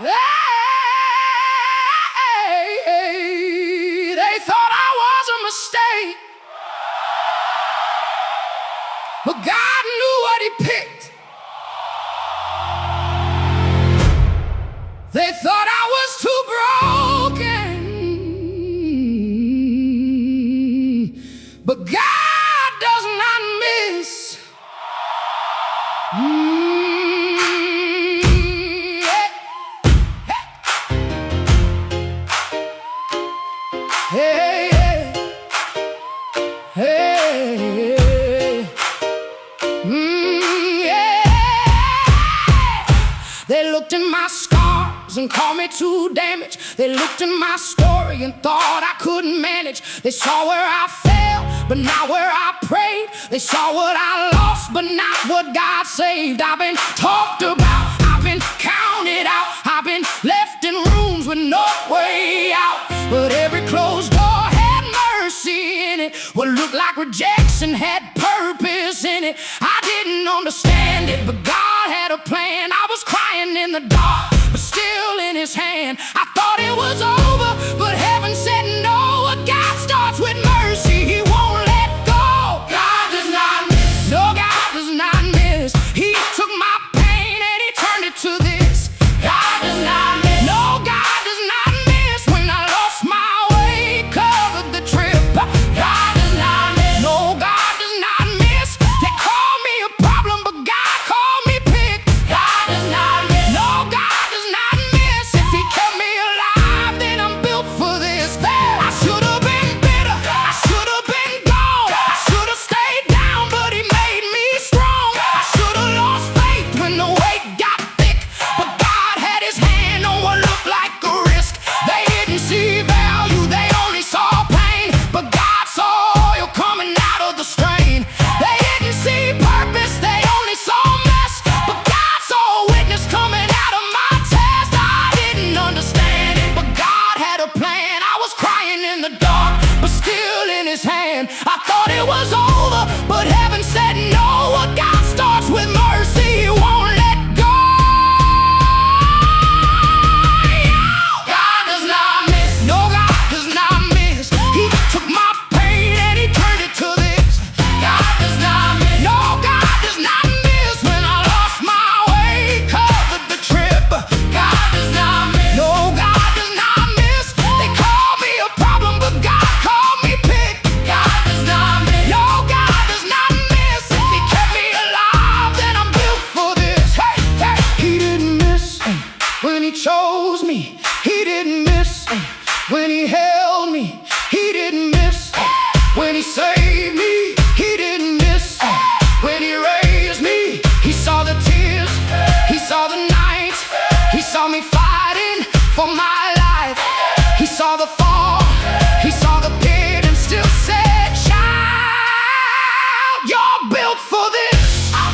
Hey, they thought I was a mistake, but God knew what He picked. They thought I was too broken, but God does not miss. Hey, hey, hey, yeah. They looked at my scars and called me too damaged. They looked at my story and thought I couldn't manage. They saw where I fell, but not where I prayed. They saw what I lost, but not what God saved. I've been talked about, I've been counted out, I've been left in rooms with no way out. But every closed door had mercy in it. What looked like rejection had purpose in it. I didn't understand it, but God had a plan. I was crying in the dark, but still in His hand. I thought it was over, but heaven said no. A God starts with mercy, He won't let go. God does not miss. No, God does not miss. He took my pain and He turned it to this. God does not miss. No, God does not miss. When I lost my way, covered the trip. God does not miss. No, God does not miss. They called me a problem, but God called me pick. God does not miss. No, God does not miss. If He kept me alive, then I'm built for this. I should have been bitter, I should have been gone, I should have stayed down, but He made me strong. I should have lost faith when the weight got thick, but God had His hand on what looked like a risk. They didn't see value, they only saw pain, but God saw oil coming out of the strain. They didn't see purpose, they only saw mess, but God saw a witness coming out of my test. I didn't understand it, but God had a plan. I was crying in the dark, but still in His hand. I thought it was over, but heaven said no. What God starts with mercy, He won't let go. God does not miss. No, God does not miss. He took my pain and He turned it to this. God does not miss. No, God does not miss. When I lost my way, covered the trip. God does not miss. No, God does not miss. They called me a problem, but God called me pick. God does not miss. No, God does not miss. If He kept me alive, then I'm built for this. Hey, hey. He didn't miss when He chose me. He didn't miss when He held me. He didn't miss when He saved me. He didn't miss when He raised me. He saw the tears, He saw the nights, He saw me fighting for my life. He saw the fall, He saw the pit, and still said, child, you're built for this. I'm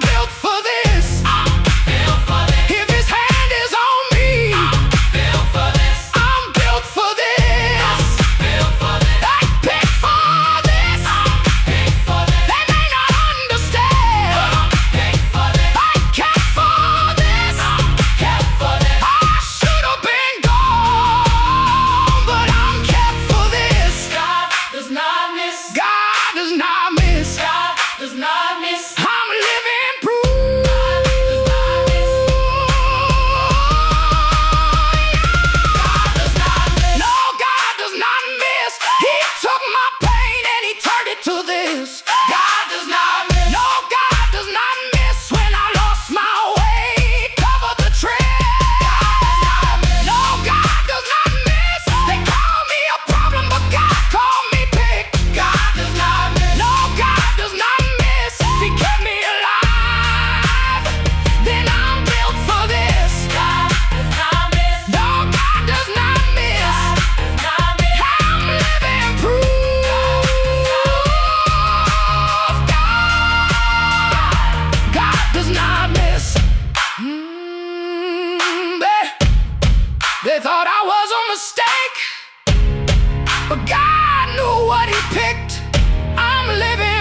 built for this. If His hand is on me, I'm built for this. I picked for this. They may not understand. I kept for this. I should have been gone, but I'm kept for this. God does not miss. God does not miss. God does not miss. I'm living proof. God does not miss. No, God does not miss. He took my pain and He turned it to this. God does not miss. No, God does not miss. When I lost my way, covered the trip. God does not miss. No, God does not miss. They call me a problem, but God called me pick. God does not miss. No, God does not miss. If He kept me alive, then I'm built for this. God does not miss. No, God does not miss. I'm living proof. God does not miss. They thought I was a mistake, but God knew what He picked. I'm living